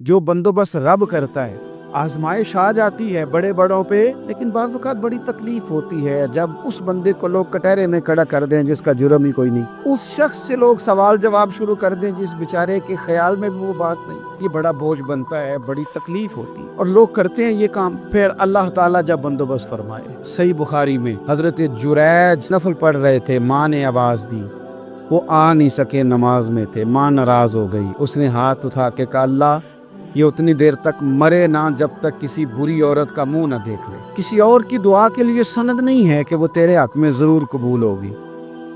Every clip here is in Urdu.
جو بندوبست رب کرتا ہے، آزمائش آ جاتی ہے بڑے بڑوں پہ، لیکن بعض اوقات بڑی تکلیف ہوتی ہے جب اس بندے کو لوگ کٹہرے میں کھڑا کر دیں جس کا جرم ہی کوئی نہیں، اس شخص سے لوگ سوال جواب شروع کر دیں جس بیچارے کے خیال میں بھی وہ بات نہیں، یہ بڑا بوجھ بنتا ہے، بڑی تکلیف ہوتی ہے، اور لوگ کرتے ہیں یہ کام۔ پھر اللہ تعالیٰ جب بندوبست فرمائے، صحیح بخاری میں حضرت جریج نفل پڑھ رہے تھے، ماں نے آواز دی، وہ آ نہیں سکے، نماز میں تھے، ماں ناراض ہو گئی، اس نے ہاتھ اٹھا کے کہا اللہ یہ اتنی دیر تک مرے نہ جب تک کسی بری عورت کا منہ نہ دیکھ لے۔ کسی اور کی دعا کے لیے سند نہیں ہے کہ وہ تیرے حق میں ضرور قبول ہوگی،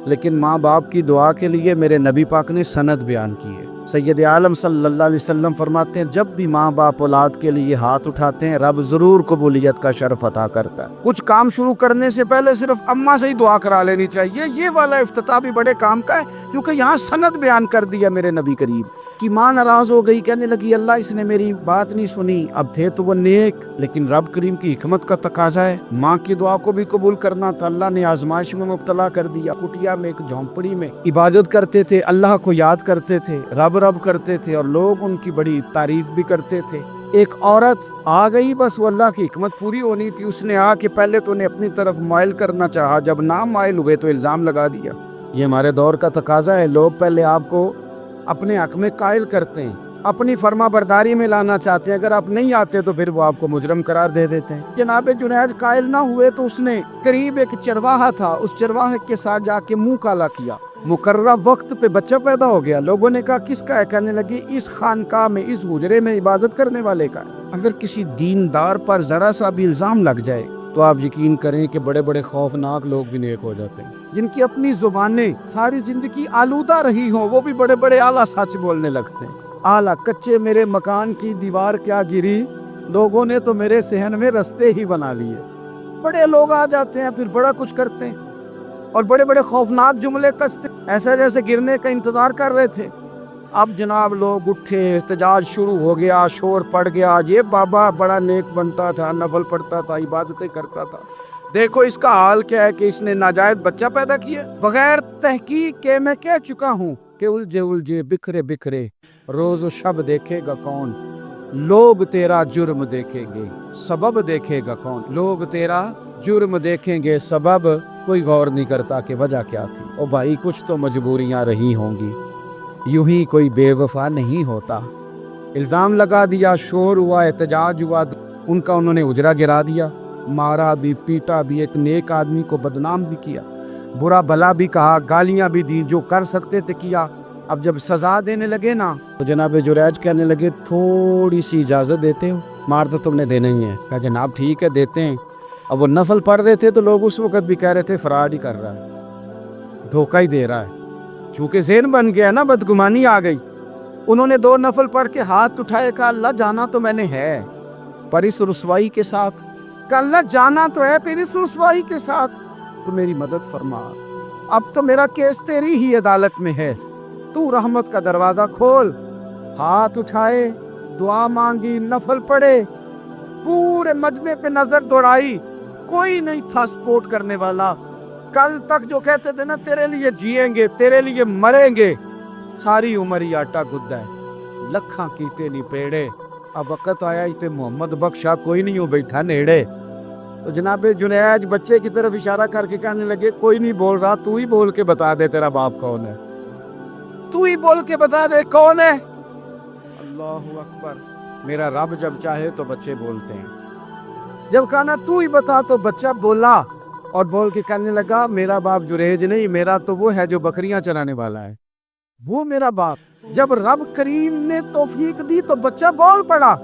لیکن ماں باپ کی دعا کے لیے میرے نبی پاک نے سند بیان کی ہے۔ سید عالم صلی اللہ علیہ وسلم فرماتے ہیں جب بھی ماں باپ اولاد کے لیے ہاتھ اٹھاتے ہیں رب ضرور قبولیت کا شرف عطا کرتا ہے۔ کچھ کام شروع کرنے سے پہلے صرف اماں سے ہی دعا کرا لینی چاہیے، یہ والا افتتاح بھی بڑے کام کا ہے، کیونکہ یہاں سند بیان کر دیا میرے نبی کریم کہ ماں ناراض ہو گئی، کہنے لگی اللہ اس نے میری بات نہیں سنی۔ اب تھے تو وہ نیک، لیکن رب کریم کی حکمت کا تقاضا ہے، ماں کی دعا کو بھی قبول کرنا تھا، اللہ نے آزمائش میں مبتلا کر دیا۔ کٹیا میں ایک جھونپڑی میں عبادت کرتے تھے، اللہ کو یاد کرتے تھے، رب رب کرتے تھے، اور لوگ ان کی بڑی تعریف بھی کرتے تھے۔ ایک عورت آ گئی، بس وہ اللہ کی حکمت پوری ہونی تھی، اس نے آ کے پہلے تو انہیں اپنی طرف مائل کرنا چاہا، جب نہ مائل ہوئے تو الزام لگا دیا۔ یہ ہمارے دور کا تقاضا ہے، لوگ پہلے آپ کو اپنے حق میں قائل کرتے ہیں، اپنی فرما برداری میں لانا چاہتے ہیں، اگر آپ نہیں آتے تو پھر وہ آپ کو مجرم قرار دے دیتے ہیں۔ جناب جنید قائل نہ ہوئے تو اس نے قریب ایک چرواہا تھا، اس چرواہے کے ساتھ جا کے منہ کالا کیا، مقررہ وقت پہ بچہ پیدا ہو گیا۔ لوگوں نے کہا کس کا ہے؟ کہنے لگے اس خانقاہ میں، اس حجرے میں عبادت کرنے والے کا ہے۔ اگر کسی دیندار پر ذرا سا بھی الزام لگ جائے تو آپ یقین کریں کہ بڑے بڑے خوفناک لوگ بھی نیک ہو جاتے ہیں۔ جن کی اپنی زبانیں ساری زندگی آلودہ رہی ہوں وہ بھی بڑے بڑے اعلیٰ سچ بولنے لگتے ہیں۔ اعلیٰ کچے میرے مکان کی دیوار کیا گری، لوگوں نے تو میرے صحن میں رستے ہی بنا لیے۔ بڑے لوگ آ جاتے ہیں پھر بڑا کچھ کرتے ہیں اور بڑے بڑے خوفناک جملے کستے، ایسا جیسے گرنے کا انتظار کر رہے تھے۔ اب جناب لوگ اٹھے، احتجاج شروع ہو گیا، شور پڑ گیا، یہ بابا بڑا نیک بنتا تھا، نفل پڑھتا تھا، عبادتیں کرتا تھا، دیکھو اس کا حال کیا ہے کہ اس نے ناجائز بچہ پیدا کیا۔ بغیر تحقیق کے میں کہہ چکا ہوں کہ الجھے الجھے بکھرے بکھرے روز و شب دیکھے گا کون، لوگ تیرا جرم دیکھیں گے، سبب دیکھے گا کون۔ لوگ تیرا جرم دیکھیں گے، سبب کوئی غور نہیں کرتا کہ وجہ کیا تھی۔ او بھائی کچھ تو مجبوریاں رہی ہوں گی، یوں ہی کوئی بے وفا نہیں ہوتا۔ الزام لگا دیا، شور ہوا، احتجاج ہوا، ان کا انہوں نے اجرا گرا دیا، مارا بھی، پیٹا بھی، ایک نیک آدمی کو بدنام بھی کیا، برا بھلا بھی کہا، گالیاں بھی دی، جو کر سکتے تھے کیا۔ اب جب سزا دینے لگے نا تو جناب جریج کہنے لگے تھوڑی سی اجازت دیتے ہو، مار تو تم نے دینا ہی ہے۔ کہا جناب ٹھیک ہے دیتے ہیں۔ اب وہ نفل پڑھ رہے تھے تو لوگ اس وقت بھی کہہ رہے تھے فراڈ ہی کر رہا ہے، دھوکہ ہی دے رہا ہے، چونکہ ذہن بن گیا نا، بدگمانی آ گئی۔ انہوں نے 2 نفل پڑھ کے ہاتھ اٹھائے، کہا اللہ جانا تو میں نے ہے پر اس رسوائی کے ساتھ، کہ اللہ جانا تو ہے پھر اس رسوائی کے ساتھ، تو میری مدد فرما، اب تو میرا کیس تیری ہی عدالت میں ہے، تو رحمت کا دروازہ کھول۔ ہاتھ اٹھائے، دعا مانگی، نفل پڑھے، پورے مجمع پہ نظر دوڑائی، کوئی نہیں تھا سپورٹ کرنے والا۔ کل تک جو کہتے تھے نا تیرے لیے جیئیں گے، تیرے لیے مریں گے، ساری عمر ہی آٹا گدہ ہے، لکھاں کیتے نہیں پیڑے، اب وقت آیا ہی تے محمد بخشا کوئی نہیں ہو بیٹھا نیڑے۔ تو جناب جنید بچے کی طرف اشارہ کر کے کہنے لگے کوئی نہیں بول رہا، تو ہی بول کے بتا دے تیرا باپ کون ہے، تو ہی بول کے بتا دے کون ہے۔ اللہ اکبر، میرا رب جب چاہے تو بچے بولتے ہیں، جب کہا نا تو ہی بتا تو بچہ بولا، اور بول کے کہنے لگا میرا باپ جریج نہیں، میرا تو وہ ہے جو بکریاں چرانے والا ہے، وہ میرا باپ۔ جب رب کریم نے توفیق دی تو بچہ بول پڑا۔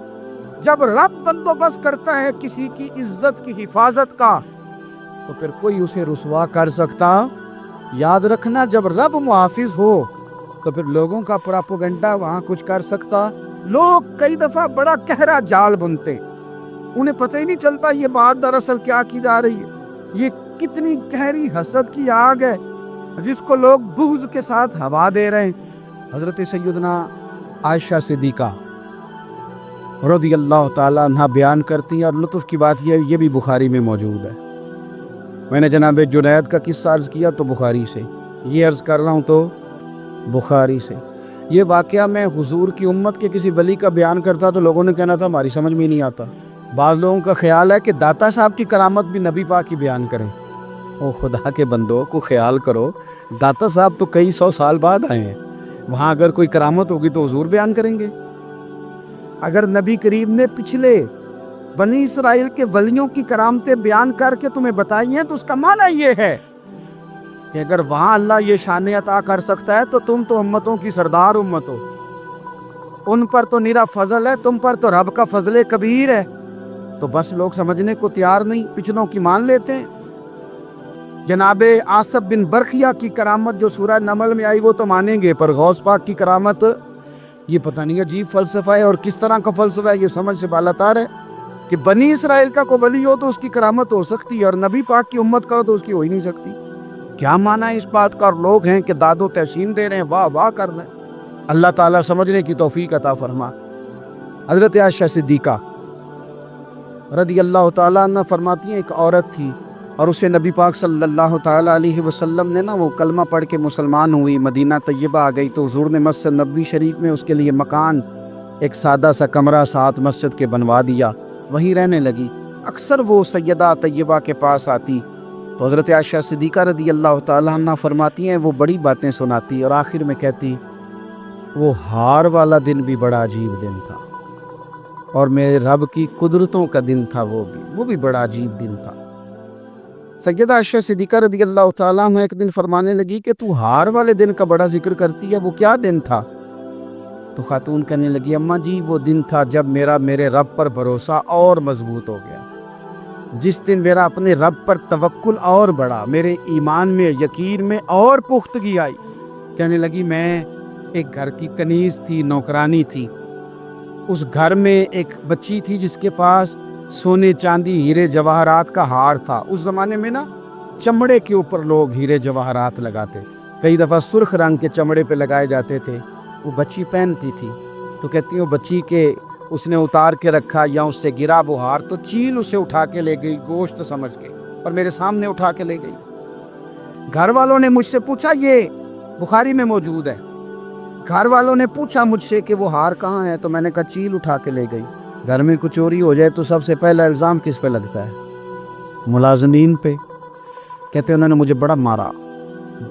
جب رب بندوبست کرتا ہے کسی کی عزت کی حفاظت کا تو پھر کوئی اسے رسوا کر سکتا؟ یاد رکھنا جب رب محافظ ہو تو پھر لوگوں کا پراپوگنڈا وہاں کچھ کر سکتا؟ لوگ کئی دفعہ بڑا گہرا جال بنتے، انہیں پتہ ہی نہیں چلتا یہ بات دراصل کیا کی جا رہی ہے، یہ کتنی گہری حسد کی آگ ہے جس کو لوگ بغض کے ساتھ ہوا دے رہے ہیں۔ حضرت سیدنا عائشہ صدیقہ رضی اللہ تعالیٰ عنہ بیان کرتی ہیں، اور لطف کی بات یہ بھی بخاری میں موجود ہے۔ میں نے جناب جنید کا قصہ عرض کیا تو بخاری سے، یہ عرض کر رہا ہوں تو بخاری سے۔ یہ واقعہ میں حضور کی امت کے کسی ولی کا بیان کرتا تو لوگوں نے کہنا تھا ہماری سمجھ میں ہی نہیں آتا۔ بعض لوگوں کا خیال ہے کہ داتا صاحب کی کرامت بھی نبی پاک کی بیان کریں۔ او خدا کے بندوں کو خیال کرو، داتا صاحب تو کئی سو سال بعد آئے ہیں، وہاں اگر کوئی کرامت ہوگی تو حضور بیان کریں گے۔ اگر نبی کریم نے پچھلے بنی اسرائیل کے ولیوں کی کرامتیں بیان کر کے تمہیں بتائی ہیں تو اس کا معنی یہ ہے کہ اگر وہاں اللہ یہ شان عطا کر سکتا ہے تو تم تو امتوں کی سردار امت ہو، ان پر تو نیرا فضل ہے، تم پر تو رب کا فضل کبیر ہے۔ تو بس لوگ سمجھنے کو تیار نہیں، پچھلوں کی مان لیتے ہیں۔ جناب آصف بن برخیہ کی کرامت جو سورہ نمل میں آئی وہ تو مانیں گے، پر غوث پاک کی کرامت یہ پتہ نہیں عجیب فلسفہ ہے، اور کس طرح کا فلسفہ ہے یہ سمجھ سے بالاتار ہے کہ بنی اسرائیل کا کوئی ولی ہو تو اس کی کرامت ہو سکتی ہے اور نبی پاک کی امت کا ہو تو اس کی ہو ہی نہیں سکتی۔ کیا معنی ہے اس بات کا؟ اور لوگ ہیں کہ داد و تحسین دے رہے ہیں، واہ واہ کر رہے ہیں۔ اللہ تعالیٰ سمجھنے کی توفیق عطا فرما۔ حضرت عائشہ صدیقہ رضی اللہ تعالیٰ عنہ فرماتی ہیں ایک عورت تھی اور اسے نبی پاک صلی اللہ تعالیٰ علیہ وسلم نے وہ کلمہ پڑھ کے مسلمان ہوئی، مدینہ طیبہ آ گئی تو حضور نے مسجد نبوی شریف میں اس کے لیے مکان، ایک سادہ سا کمرہ ساتھ مسجد کے بنوا دیا، وہیں رہنے لگی۔ اکثر وہ سیدہ طیبہ کے پاس آتی تو حضرت عائشہ صدیقہ رضی اللہ تعالیٰ عنہ فرماتی ہیں وہ بڑی باتیں سناتی اور آخر میں کہتی وہ ہار والا دن بھی بڑا عجیب دن تھا، اور میرے رب کی قدرتوں کا دن تھا، وہ بھی بڑا عجیب دن تھا۔ سیدہ عائشہ صدیقہ رضی اللہ تعالیٰ عنہ ایک دن فرمانے لگی کہ تو ہار والے دن کا بڑا ذکر کرتی ہے، وہ کیا دن تھا؟ تو خاتون کہنے لگی اماں جی وہ دن تھا جب میرے رب پر بھروسہ اور مضبوط ہو گیا، جس دن میرا اپنے رب پر توکل اور بڑھا، میرے ایمان میں یقین میں اور پختگی آئی۔ کہنے لگی میں ایک گھر کی کنیز تھی، نوکرانی تھی، اس گھر میں ایک بچی تھی جس کے پاس سونے چاندی ہیرے جواہرات کا ہار تھا۔ اس زمانے میں چمڑے کے اوپر لوگ ہیرے جواہرات لگاتے تھے، کئی دفعہ سرخ رنگ کے چمڑے پہ لگائے جاتے تھے، وہ بچی پہنتی تھی۔ تو کہتی ہوں بچی کے اس نے اتار کے رکھا یا اس سے گرا وہ ہار تو چیل اسے اٹھا کے لے گئی گوشت سمجھ کے، اور میرے سامنے اٹھا کے لے گئی۔ گھر والوں نے مجھ سے پوچھا، یہ بخاری میں موجود ہے، گھر والوں نے پوچھا مجھ سے کہ وہ ہار کہاں ہے، تو میں نے کہا چیل اٹھا کے لے گئی۔ گھر میں کچھ چوری ہو جائے تو سب سے پہلا الزام کس پہ لگتا ہے؟ ملازمین پہ۔ کہتے انہوں نے مجھے بڑا مارا،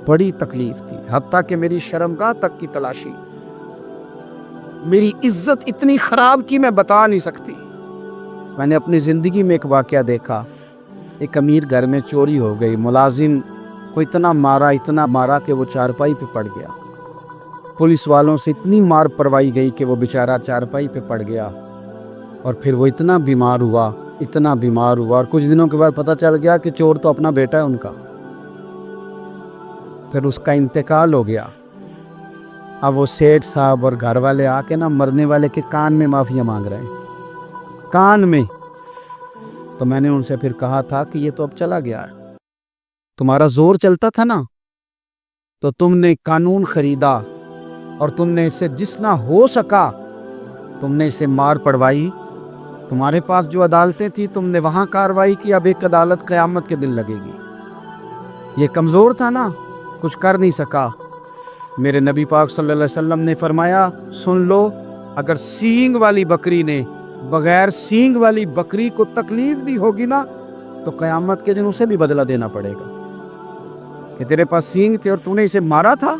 بڑی تکلیف تھی، حتیٰ کہ میری شرمگاہ تک کی تلاشی، میری عزت اتنی خراب کی میں بتا نہیں سکتی۔ میں نے اپنی زندگی میں ایک واقعہ دیکھا، ایک امیر گھر میں چوری ہو گئی، ملازم کو اتنا مارا کہ وہ چارپائی پہ پڑ گیا، پولیس والوں سے اتنی مار پروائی گئی کہ وہ بیچارہ چارپائی پہ پڑ گیا، اور پھر وہ اتنا بیمار ہوا اور کچھ دنوں کے بعد پتہ چل گیا کہ چور تو اپنا بیٹا ہے ان کا، پھر اس کا انتقال ہو گیا۔ اب وہ سیٹھ صاحب اور گھر والے آ کے مرنے والے کے کان میں معافی مانگ رہے ہیں، کان میں۔ تو میں نے ان سے پھر کہا تھا کہ یہ تو اب چلا گیا ہے، تمہارا زور چلتا تھا نا تو تم نے قانون خریدا اور تم نے اسے جتنا ہو سکا تم نے اسے مار پڑوائی، تمہارے پاس جو عدالتیں تھی تم نے وہاں کارروائی کی، اب ایک عدالت قیامت کے دن لگے گی۔ یہ کمزور تھا نا، کچھ کر نہیں سکا۔ میرے نبی پاک صلی اللہ علیہ وسلم نے فرمایا سن لو، اگر سینگ والی بکری نے بغیر سینگ والی بکری کو تکلیف دی ہوگی نا تو قیامت کے دن اسے بھی بدلہ دینا پڑے گا کہ تیرے پاس سینگ تھے اور تو نے اسے مارا تھا۔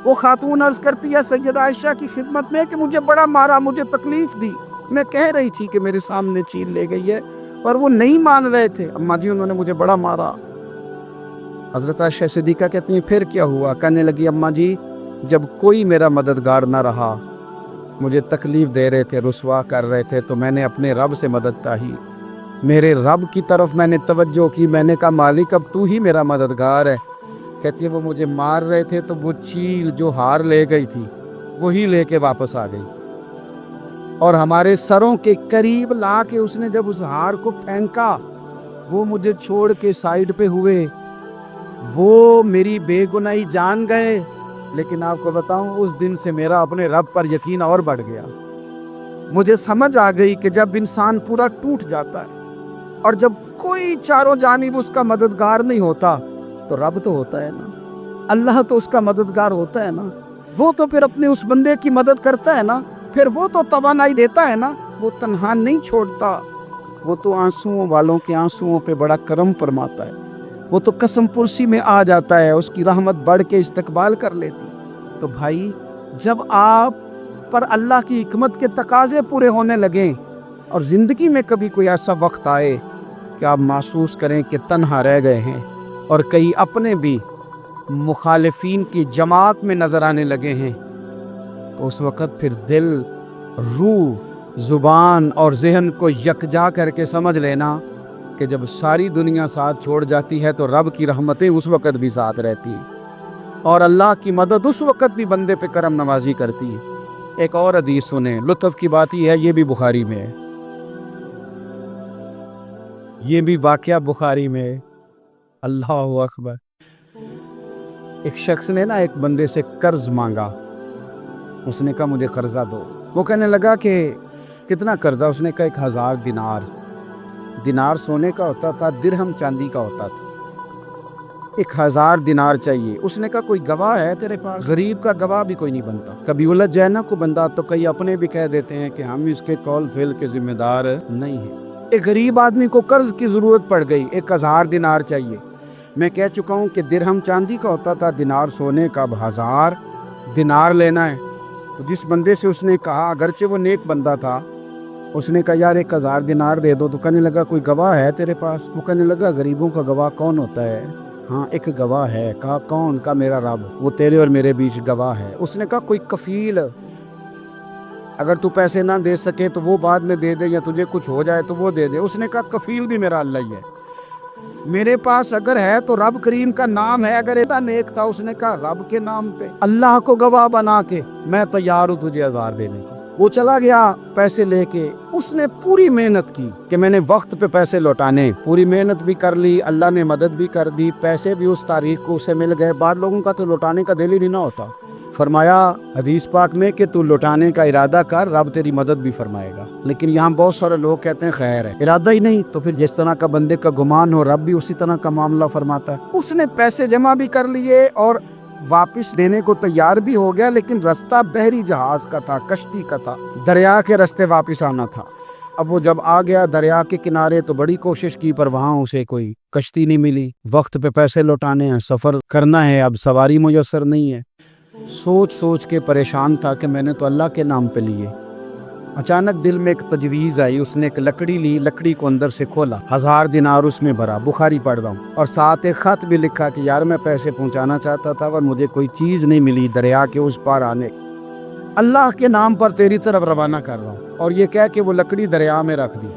وہ خاتون عرض کرتی ہے سیدہ عائشہ کی خدمت میں کہ مجھے بڑا مارا، مجھے تکلیف دی، میں کہہ رہی تھی کہ میرے سامنے چیل لے گئی ہے اور وہ نہیں مان رہے تھے، اماں جی انہوں نے مجھے بڑا مارا۔ حضرت عائشہ صدیقہ کہتی ہیں پھر کیا ہوا؟ کہنے لگی اماں جی جب کوئی میرا مددگار نہ رہا، مجھے تکلیف دے رہے تھے، رسوا کر رہے تھے، تو میں نے اپنے رب سے مدد چاہی، میرے رب کی طرف میں نے توجہ کی، میں نے کہا مالک اب تو ہی میرا مددگار ہے۔ کہتی ہے وہ مجھے مار رہے تھے تو وہ چیل جو ہار لے گئی تھی وہی لے کے واپس آ گئی، اور ہمارے سروں کے قریب لا کے اس نے جب اس ہار کو پھینکا وہ مجھے چھوڑ کے سائیڈ پہ ہوئے، وہ میری بے گناہی جان گئے، لیکن آپ کو بتاؤں اس دن سے میرا اپنے رب پر یقین اور بڑھ گیا۔ مجھے سمجھ آ گئی کہ جب انسان پورا ٹوٹ جاتا ہے اور جب کوئی چاروں جانب اس کا مددگار نہیں ہوتا تو رب تو ہوتا ہے نا، اللہ تو اس کا مددگار ہوتا ہے نا۔ وہ تو پھر اپنے اس بندے کی مدد کرتا ہے نا، پھر وہ تو توانائی دیتا ہے نا، وہ تنہا نہیں چھوڑتا، وہ تو آنسوؤں والوں کے آنسوؤں پہ بڑا کرم فرماتا ہے، وہ تو قسم پرسی میں آ جاتا ہے، اس کی رحمت بڑھ کے استقبال کر لیتی۔ تو بھائی جب آپ پر اللہ کی حکمت کے تقاضے پورے ہونے لگیں اور زندگی میں کبھی کوئی ایسا وقت آئے کہ آپ محسوس کریں کہ تنہا رہ گئے ہیں اور کئی اپنے بھی مخالفین کی جماعت میں نظر آنے لگے ہیں، تو اس وقت پھر دل، روح، زبان اور ذہن کو یکجا کر کے سمجھ لینا کہ جب ساری دنیا ساتھ چھوڑ جاتی ہے تو رب کی رحمتیں اس وقت بھی ساتھ رہتی ہیں، اور اللہ کی مدد اس وقت بھی بندے پہ کرم نوازی کرتی ہے۔ ایک اور حدیث سنیں، لطف کی بات یہ ہے، یہ بھی بخاری میں ہے، یہ بھی واقعہ بخاری میں ہے۔ اللہ اکبر۔ ایک شخص نے نا ایک بندے سے قرض مانگا، اس نے کہا مجھے قرضہ دو۔ وہ کہنے لگا کہ کتنا قرضہ؟ اس نے کہا 1000 دینار۔ دینار سونے کا ہوتا تھا، درہم چاندی کا ہوتا تھا۔ 1000 دینار چاہیے۔ اس نے کہا کوئی گواہ ہے تیرے پاس؟ غریب کا گواہ بھی کوئی نہیں بنتا، کبھی الجھ جائے نا کوئی بندہ تو کئی اپنے بھی کہہ دیتے ہیں کہ ہم اس کے قول فعل کے ذمہ دار نہیں ہیں۔ ایک غریب آدمی کو قرض کی ضرورت پڑ گئی، 1000 دینار چاہیے۔ میں کہہ چکا ہوں کہ درہم چاندی کا ہوتا تھا، دینار سونے کا، اب 1000 دینار لینا ہے۔ تو جس بندے سے اس نے کہا، اگرچہ وہ نیک بندہ تھا، اس نے کہا یار 1000 دینار دے دو، تو کہنے لگا کوئی گواہ ہے تیرے پاس؟ وہ کہنے لگا غریبوں کا گواہ کون ہوتا ہے؟ ہاں ایک گواہ ہے۔ کہا کون؟ کا میرا رب، وہ تیرے اور میرے بیچ گواہ ہے۔ اس نے کہا کوئی کفیل، اگر تو پیسے نہ دے سکے تو وہ بعد میں دے دے، یا تجھے کچھ ہو جائے تو وہ دے دے۔ اس نے کہا کفیل بھی میرا اللہ ہی ہے، میرے پاس اگر ہے تو رب کریم کا نام ہے، اگر اتنا نیک تھا اس نے کہا رب کے نام پہ اللہ کو گواہ بنا کے میں تیار ہوں تجھے 1000 دینے کو۔ وہ چلا گیا پیسے لے کے، اس نے پوری محنت کی کہ میں نے وقت پہ پیسے لوٹانے، پوری محنت بھی کر لی، اللہ نے مدد بھی کر دی، پیسے بھی اس تاریخ کو اسے مل گئے۔ بعض لوگوں کا تو لوٹانے کا دل ہی نہیں نہ ہوتا۔ فرمایا حدیث پاک میں کہ تو لوٹانے کا ارادہ کر، رب تیری مدد بھی فرمائے گا۔ لیکن یہاں بہت سارے لوگ کہتے ہیں خیر ہے، ارادہ ہی نہیں، تو پھر جس طرح کا بندے کا گمان ہو رب بھی اسی طرح کا معاملہ فرماتا ہے۔ اس نے پیسے جمع بھی کر لیے اور واپس دینے کو تیار بھی ہو گیا، لیکن رستہ بحری جہاز کا تھا، کشتی کا تھا، دریا کے رستے واپس آنا تھا۔ اب وہ جب آ گیا دریا کے کنارے تو بڑی کوشش کی، پر وہاں اسے کوئی کشتی نہیں ملی۔ وقت پہ پیسے لوٹانے ہیں، سفر کرنا ہے، اب سواری میسر نہیں ہے۔ سوچ سوچ کے پریشان تھا کہ میں نے تو اللہ کے نام پہ لیے۔ اچانک دل میں ایک تجویز آئی، اس نے ایک لکڑی لی، لکڑی کو اندر سے کھولا، 1000 دینار اس میں بھرا، بخاری پڑھ رہا ہوں، اور ساتھ ایک خط بھی لکھا کہ یار میں پیسے پہنچانا چاہتا تھا اور مجھے کوئی چیز نہیں ملی دریا کے اس پار آنے، اللہ کے نام پر تیری طرف روانہ کر رہا ہوں۔ اور یہ کہہ کہ وہ لکڑی دریا میں رکھ دی،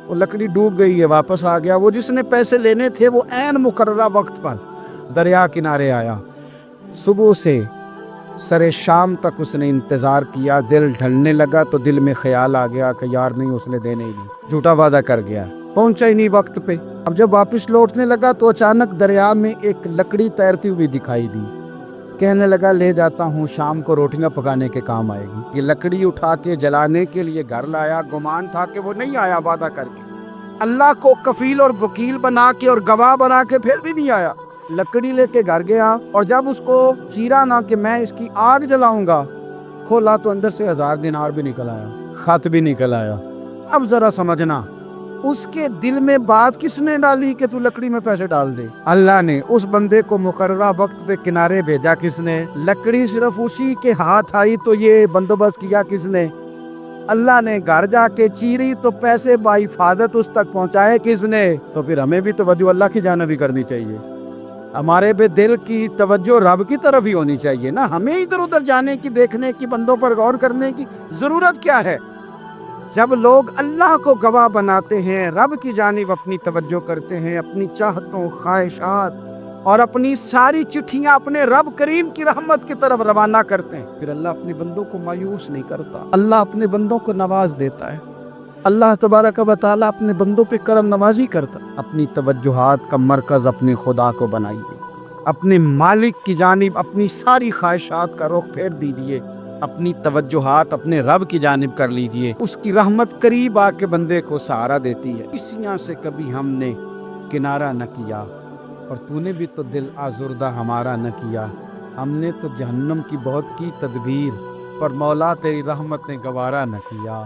وہ لکڑی ڈوب گئی ہے، واپس آ گیا۔ وہ جس نے پیسے لینے تھے وہ عین مقررہ وقت پر دریا کنارے آیا۔ صبح سے سرے شام تک اس نے انتظار کیا، دل ڈھلنے لگا تو دل میں خیال آ گیا کہ یار نہیں، اس نے دینے ہی نہیں، جھوٹا وعدہ کر گیا، پہنچا ہی نہیں وقت پہ۔ اب جب واپس لوٹنے لگا تو اچانک دریا میں ایک لکڑی تیرتی ہوئی دکھائی دی، کہنے لگا لے جاتا ہوں، شام کو روٹیاں پکانے کے کام آئے گی۔ یہ لکڑی اٹھا کے جلانے کے لیے گھر لایا، گمان تھا کہ وہ نہیں آیا وعدہ کر کے، اللہ کو کفیل اور وکیل بنا کے اور گواہ بنا کے پھر بھی نہیں آیا۔ لکڑی لے کے گھر گیا اور جب اس کو چیرا نہ کہ میں اس کی آگ جلاؤں گا، کھولا تو اندر سے 1000 دینار بھی نکل آیا، خط بھی نکل آیا۔ اب ذرا سمجھنا، اس کے دل میں بات کس نے ڈالی کہ تو لکڑی میں پیسے ڈال دے؟ اللہ نے۔ اس بندے کو مقررہ وقت پہ کنارے بھیجا کس نے؟ لکڑی صرف اسی کے ہاتھ آئی تو یہ بندوبست کیا کس نے؟ اللہ نے۔ گھر جا کے چیری تو پیسے بحفاظت اس تک پہنچائے کس نے؟ تو پھر ہمیں بھی توجہ اللہ کی جانب بھی کرنی چاہیے، ہمارے بے دل کی توجہ رب کی طرف ہی ہونی چاہیے نا، ہمیں ادھر ادھر جانے کی، دیکھنے کی، بندوں پر غور کرنے کی ضرورت کیا ہے؟ جب لوگ اللہ کو گواہ بناتے ہیں، رب کی جانب اپنی توجہ کرتے ہیں، اپنی چاہتوں، خواہشات اور اپنی ساری چٹھیاں اپنے رب کریم کی رحمت کی طرف روانہ کرتے ہیں، پھر اللہ اپنے بندوں کو مایوس نہیں کرتا، اللہ اپنے بندوں کو نواز دیتا ہے، اللہ تبارک و تعالیٰ اپنے بندوں پہ کرم نوازی کرتا۔ اپنی توجہات کا مرکز اپنے خدا کو بنائیے، اپنے مالک کی جانب اپنی ساری خواہشات کا رخ پھیر دیجیے، اپنی توجہات اپنے رب کی جانب کر لیجیے، اس کی رحمت قریب آ کے بندے کو سہارا دیتی ہے۔ کسیاں سے کبھی ہم نے کنارہ نہ کیا، اور تو نے بھی تو دل آزردہ ہمارا نہ کیا، ہم نے تو جہنم کی بہت کی تدبیر، پر مولا تیری رحمت نے گوارا نہ کیا۔